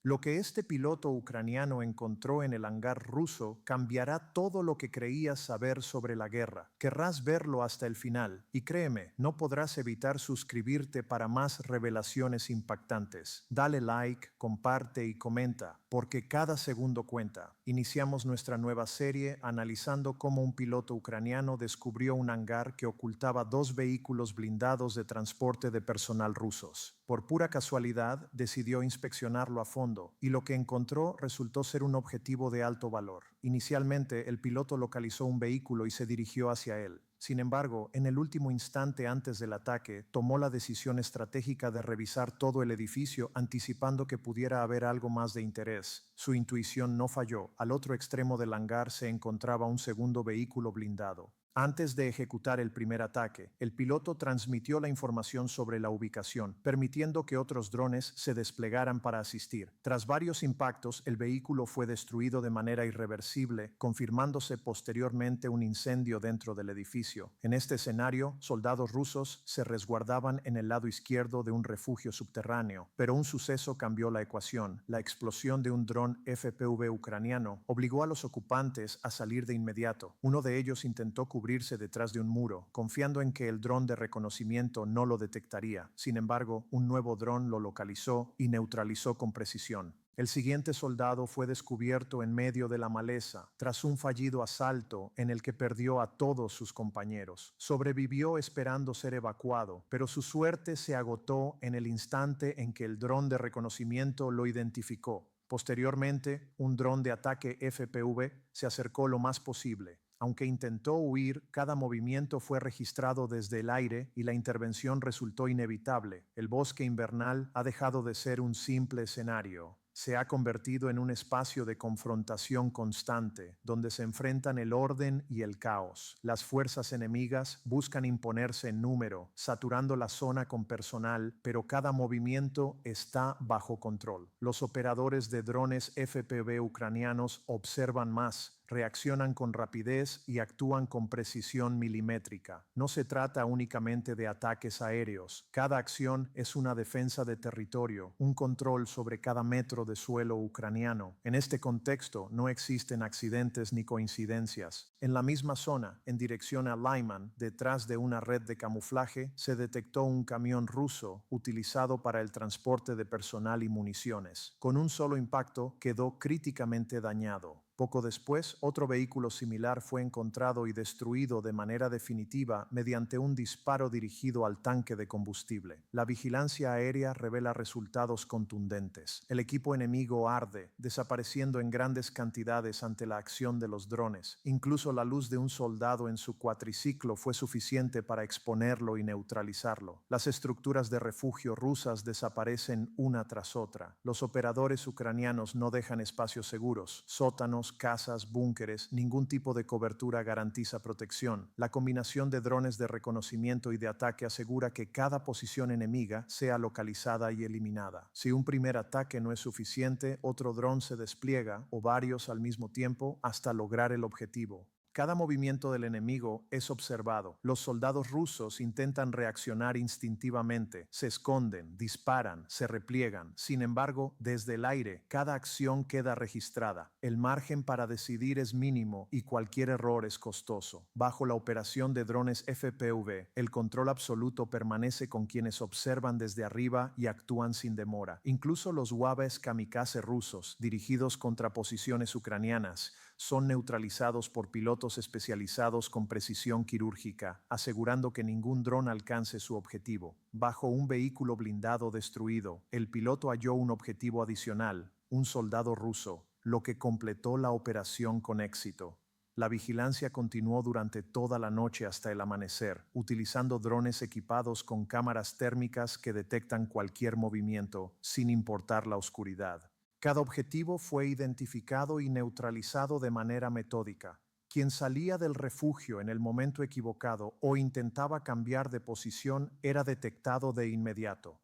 Lo que este piloto ucraniano encontró en el hangar ruso cambiará todo lo que creías saber sobre la guerra. Querrás verlo hasta el final, y créeme, no podrás evitar suscribirte para más revelaciones impactantes. Dale like, comparte y comenta, porque cada segundo cuenta. Iniciamos nuestra nueva serie analizando cómo un piloto ucraniano descubrió un hangar que ocultaba 2 vehículos blindados de transporte de personal rusos. Por pura casualidad, decidió inspeccionarlo a fondo, y lo que encontró resultó ser un objetivo de alto valor. Inicialmente, el piloto localizó un vehículo y se dirigió hacia él. Sin embargo, en el último instante antes del ataque, tomó la decisión estratégica de revisar todo el edificio, anticipando que pudiera haber algo más de interés. Su intuición no falló. Al otro extremo del hangar se encontraba un segundo vehículo blindado. Antes de ejecutar el primer ataque, el piloto transmitió la información sobre la ubicación, permitiendo que otros drones se desplegaran para asistir. Tras varios impactos, el vehículo fue destruido de manera irreversible, confirmándose posteriormente un incendio dentro del edificio. En este escenario, soldados rusos se resguardaban en el lado izquierdo de un refugio subterráneo, pero un suceso cambió la ecuación. La explosión de un dron FPV ucraniano obligó a los ocupantes a salir de inmediato. Uno de ellos intentó cubrirse detrás de un muro, confiando en que el dron de reconocimiento no lo detectaría. Sin embargo, un nuevo dron lo localizó y neutralizó con precisión. El siguiente soldado fue descubierto en medio de la maleza, tras un fallido asalto en el que perdió a todos sus compañeros. Sobrevivió esperando ser evacuado, pero su suerte se agotó en el instante en que el dron de reconocimiento lo identificó. Posteriormente, un dron de ataque FPV se acercó lo más posible. Aunque intentó huir, cada movimiento fue registrado desde el aire y la intervención resultó inevitable. El bosque invernal ha dejado de ser un simple escenario. Se ha convertido en un espacio de confrontación constante, donde se enfrentan el orden y el caos. Las fuerzas enemigas buscan imponerse en número, saturando la zona con personal, pero cada movimiento está bajo control. Los operadores de drones FPV ucranianos observan más, reaccionan con rapidez y actúan con precisión milimétrica. No se trata únicamente de ataques aéreos. Cada acción es una defensa de territorio, un control sobre cada metro de suelo ucraniano. En este contexto no existen accidentes ni coincidencias. En la misma zona, en dirección a Lyman, detrás de una red de camuflaje, se detectó un camión ruso utilizado para el transporte de personal y municiones. Con un solo impacto quedó críticamente dañado. Poco después, otro vehículo similar fue encontrado y destruido de manera definitiva mediante un disparo dirigido al tanque de combustible. La vigilancia aérea revela resultados contundentes. El equipo enemigo arde, desapareciendo en grandes cantidades ante la acción de los drones. Incluso la luz de un soldado en su cuatriciclo fue suficiente para exponerlo y neutralizarlo. Las estructuras de refugio rusas desaparecen una tras otra. Los operadores ucranianos no dejan espacios seguros, sótanos, casas, búnkeres, ningún tipo de cobertura garantiza protección. La combinación de drones de reconocimiento y de ataque asegura que cada posición enemiga sea localizada y eliminada. Si un primer ataque no es suficiente, otro dron se despliega, o varios al mismo tiempo, hasta lograr el objetivo. Cada movimiento del enemigo es observado. Los soldados rusos intentan reaccionar instintivamente, se esconden, disparan, se repliegan. Sin embargo, desde el aire, cada acción queda registrada. El margen para decidir es mínimo y cualquier error es costoso. Bajo la operación de drones FPV, el control absoluto permanece con quienes observan desde arriba y actúan sin demora. Incluso los UAVs kamikaze rusos, dirigidos contra posiciones ucranianas, son neutralizados por pilotos especializados con precisión quirúrgica, asegurando que ningún dron alcance su objetivo. Bajo un vehículo blindado destruido, el piloto halló un objetivo adicional, un soldado ruso, lo que completó la operación con éxito. La vigilancia continuó durante toda la noche hasta el amanecer, utilizando drones equipados con cámaras térmicas que detectan cualquier movimiento, sin importar la oscuridad. Cada objetivo fue identificado y neutralizado de manera metódica. Quien salía del refugio en el momento equivocado o intentaba cambiar de posición era detectado de inmediato.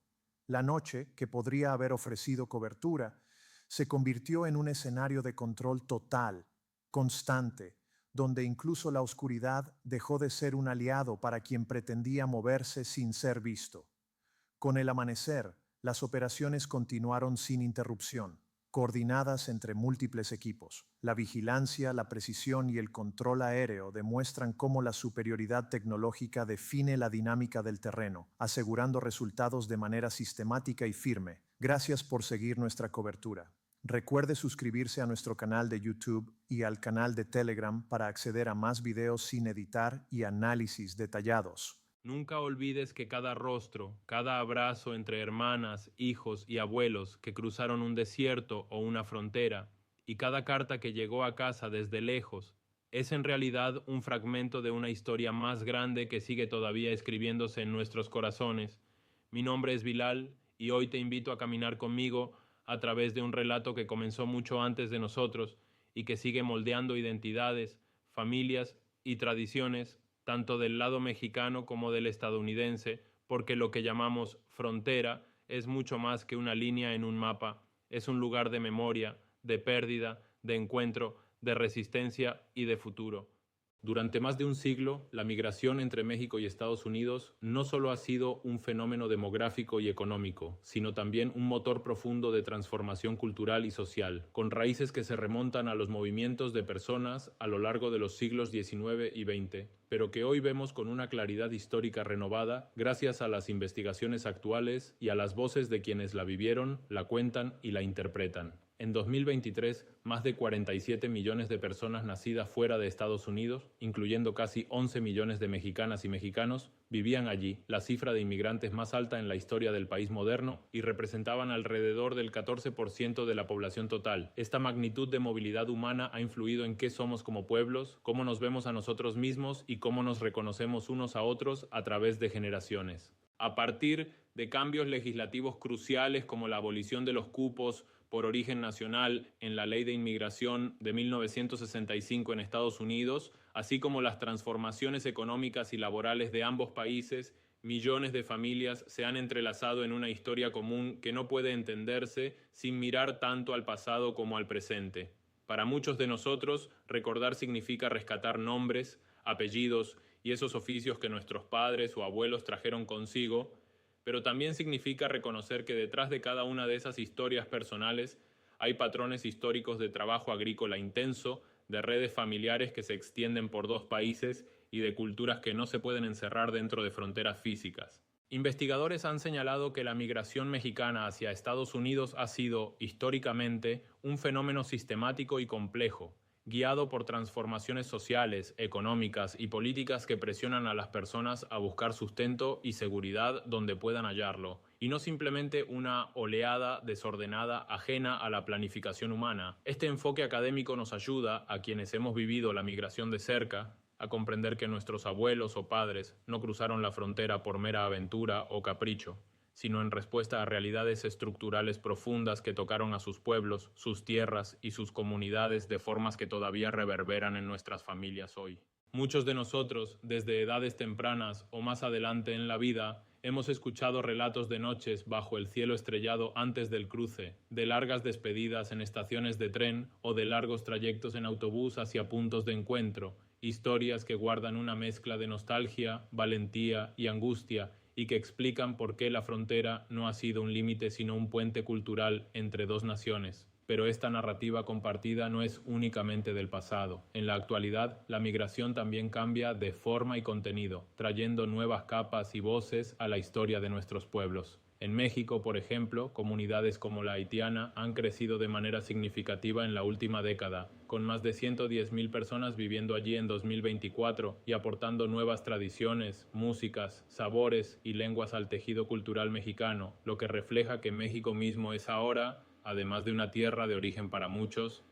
La noche, que podría haber ofrecido cobertura, se convirtió en un escenario de control total, constante, donde incluso la oscuridad dejó de ser un aliado para quien pretendía moverse sin ser visto. Con el amanecer, las operaciones continuaron sin interrupción. coordinadas entre múltiples equipos. La vigilancia, la precisión y el control aéreo demuestran cómo la superioridad tecnológica define la dinámica del terreno, asegurando resultados de manera sistemática y firme. Gracias por seguir nuestra cobertura. Recuerde suscribirse a nuestro canal de YouTube y al canal de Telegram para acceder a más videos sin editar y análisis detallados. Nunca olvides que cada rostro, cada abrazo entre hermanas, hijos y abuelos que cruzaron un desierto o una frontera, y cada carta que llegó a casa desde lejos, es en realidad un fragmento de una historia más grande que sigue todavía escribiéndose en nuestros corazones. Mi nombre es Bilal y hoy te invito a caminar conmigo a través de un relato que comenzó mucho antes de nosotros y que sigue moldeando identidades, familias y tradiciones tanto del lado mexicano como del estadounidense, porque lo que llamamos frontera es mucho más que una línea en un mapa, es un lugar de memoria, de pérdida, de encuentro, de resistencia y de futuro. Durante más de un siglo, la migración entre México y Estados Unidos no solo ha sido un fenómeno demográfico y económico, sino también un motor profundo de transformación cultural y social, con raíces que se remontan a los movimientos de personas a lo largo de los siglos XIX y XX, pero que hoy vemos con una claridad histórica renovada gracias a las investigaciones actuales y a las voces de quienes la vivieron, la cuentan y la interpretan. En 2023, más de 47 millones de personas nacidas fuera de Estados Unidos, incluyendo casi 11 millones de mexicanas y mexicanos, vivían allí, la cifra de inmigrantes más alta en la historia del país moderno, y representaban alrededor del 14% de la población total. Esta magnitud de movilidad humana ha influido en qué somos como pueblos, cómo nos vemos a nosotros mismos y cómo nos reconocemos unos a otros a través de generaciones. A partir de cambios legislativos cruciales como la abolición de los cupos por origen nacional en la Ley de Inmigración de 1965 en Estados Unidos, así como las transformaciones económicas y laborales de ambos países, millones de familias se han entrelazado en una historia común que no puede entenderse sin mirar tanto al pasado como al presente. Para muchos de nosotros, recordar significa rescatar nombres, apellidos y esos oficios que nuestros padres o abuelos trajeron consigo, pero también significa reconocer que detrás de cada una de esas historias personales hay patrones históricos de trabajo agrícola intenso, de redes familiares que se extienden por dos países y de culturas que no se pueden encerrar dentro de fronteras físicas. Investigadores han señalado que la migración mexicana hacia Estados Unidos ha sido, históricamente, un fenómeno sistemático y complejo, guiado por transformaciones sociales, económicas y políticas que presionan a las personas a buscar sustento y seguridad donde puedan hallarlo, y no simplemente una oleada desordenada ajena a la planificación humana. Este enfoque académico nos ayuda, a quienes hemos vivido la migración de cerca, a comprender que nuestros abuelos o padres no cruzaron la frontera por mera aventura o capricho, sino en respuesta a realidades estructurales profundas que tocaron a sus pueblos, sus tierras y sus comunidades de formas que todavía reverberan en nuestras familias hoy. Muchos de nosotros, desde edades tempranas o más adelante en la vida, hemos escuchado relatos de noches bajo el cielo estrellado antes del cruce, de largas despedidas en estaciones de tren o de largos trayectos en autobús hacia puntos de encuentro, historias que guardan una mezcla de nostalgia, valentía y angustia, y que explican por qué la frontera no ha sido un límite sino un puente cultural entre dos naciones. Pero esta narrativa compartida no es únicamente del pasado. En la actualidad, la migración también cambia de forma y contenido, trayendo nuevas capas y voces a la historia de nuestros pueblos. En México, por ejemplo, comunidades como la haitiana han crecido de manera significativa en la última década, con más de 110.000 personas viviendo allí en 2024 y aportando nuevas tradiciones, músicas, sabores y lenguas al tejido cultural mexicano, lo que refleja que México mismo es ahora, además de una tierra de origen para muchos,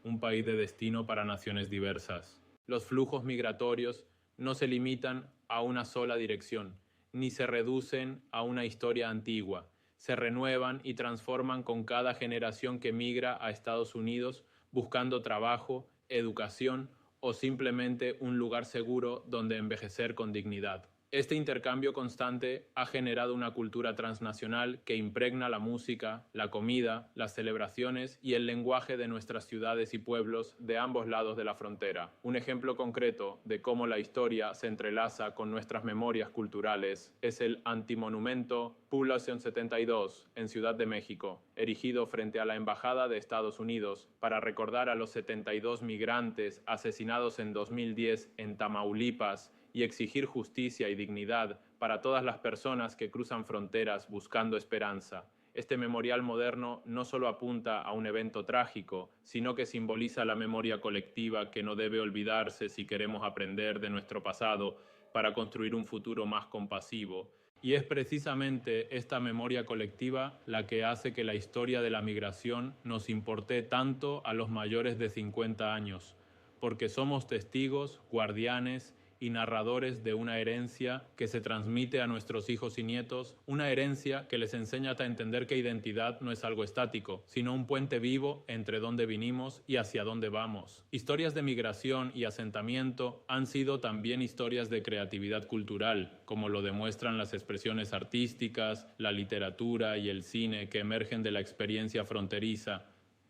un país de destino para naciones diversas. Los flujos migratorios no se limitan a una sola dirección, ni se reducen a una historia antigua. Se renuevan y transforman con cada generación que migra a Estados Unidos buscando trabajo, educación o simplemente un lugar seguro donde envejecer con dignidad. Este intercambio constante ha generado una cultura transnacional que impregna la música, la comida, las celebraciones y el lenguaje de nuestras ciudades y pueblos de ambos lados de la frontera. Un ejemplo concreto de cómo la historia se entrelaza con nuestras memorias culturales es el antimonumento Población 72 en Ciudad de México, erigido frente a la Embajada de Estados Unidos para recordar a los 72 migrantes asesinados en 2010 en Tamaulipas y exigir justicia y dignidad para todas las personas que cruzan fronteras buscando esperanza. Este memorial moderno no solo apunta a un evento trágico, sino que simboliza la memoria colectiva que no debe olvidarse si queremos aprender de nuestro pasado para construir un futuro más compasivo. Y es precisamente esta memoria colectiva la que hace que la historia de la migración nos importe tanto a los mayores de 50 años, porque somos testigos, guardianes y narradores de una herencia que se transmite a nuestros hijos y nietos, una herencia que les enseña a entender que identidad no es algo estático, sino un puente vivo entre dónde vinimos y hacia dónde vamos. Historias de migración y asentamiento han sido también historias de creatividad cultural, como lo demuestran las expresiones artísticas, la literatura y el cine que emergen de la experiencia fronteriza.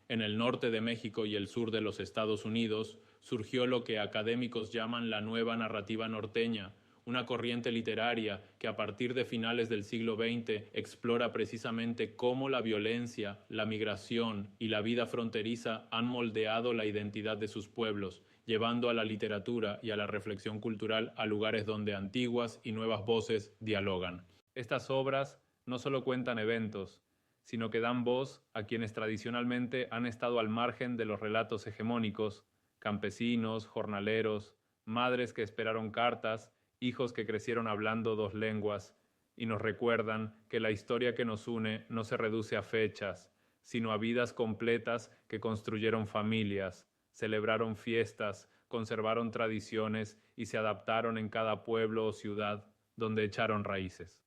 En el norte de México y el sur de los Estados Unidos surgió lo que académicos llaman la nueva narrativa norteña, una corriente literaria que a partir de finales del siglo XX explora precisamente cómo la violencia, la migración y la vida fronteriza han moldeado la identidad de sus pueblos, llevando a la literatura y a la reflexión cultural a lugares donde antiguas y nuevas voces dialogan. Estas obras no solo cuentan eventos, sino que dan voz a quienes tradicionalmente han estado al margen de los relatos hegemónicos: campesinos, jornaleros, madres que esperaron cartas, hijos que crecieron hablando dos lenguas, y nos recuerdan que la historia que nos une no se reduce a fechas, sino a vidas completas que construyeron familias, celebraron fiestas, conservaron tradiciones y se adaptaron en cada pueblo o ciudad donde echaron raíces.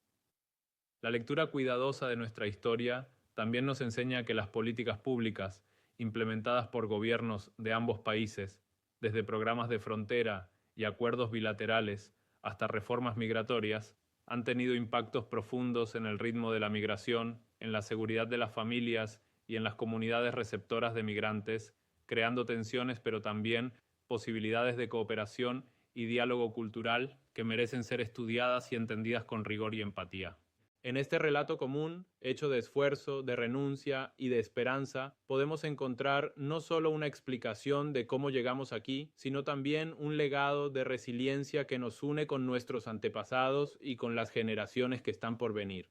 La lectura cuidadosa de nuestra historia también nos enseña que las políticas públicas, implementadas por gobiernos de ambos países, desde programas de frontera y acuerdos bilaterales hasta reformas migratorias, han tenido impactos profundos en el ritmo de la migración, en la seguridad de las familias y en las comunidades receptoras de migrantes, creando tensiones pero también posibilidades de cooperación y diálogo cultural que merecen ser estudiadas y entendidas con rigor y empatía. En este relato común, hecho de esfuerzo, de renuncia y de esperanza, podemos encontrar no solo una explicación de cómo llegamos aquí, sino también un legado de resiliencia que nos une con nuestros antepasados y con las generaciones que están por venir.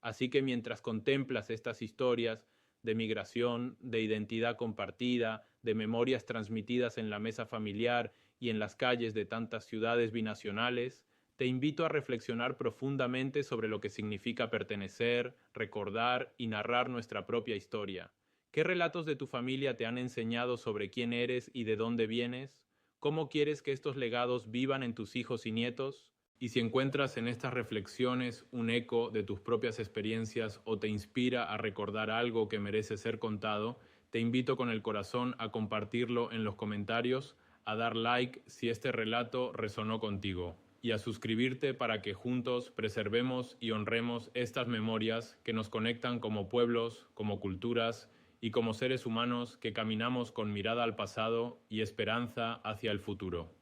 Así que mientras contemplas estas historias de migración, de identidad compartida, de memorias transmitidas en la mesa familiar y en las calles de tantas ciudades binacionales, te invito a reflexionar profundamente sobre lo que significa pertenecer, recordar y narrar nuestra propia historia. ¿Qué relatos de tu familia te han enseñado sobre quién eres y de dónde vienes? ¿Cómo quieres que estos legados vivan en tus hijos y nietos? Y si encuentras en estas reflexiones un eco de tus propias experiencias o te inspira a recordar algo que merece ser contado, te invito con el corazón a compartirlo en los comentarios, a dar like si este relato resonó contigo, y a suscribirte para que juntos preservemos y honremos estas memorias que nos conectan como pueblos, como culturas y como seres humanos que caminamos con mirada al pasado y esperanza hacia el futuro.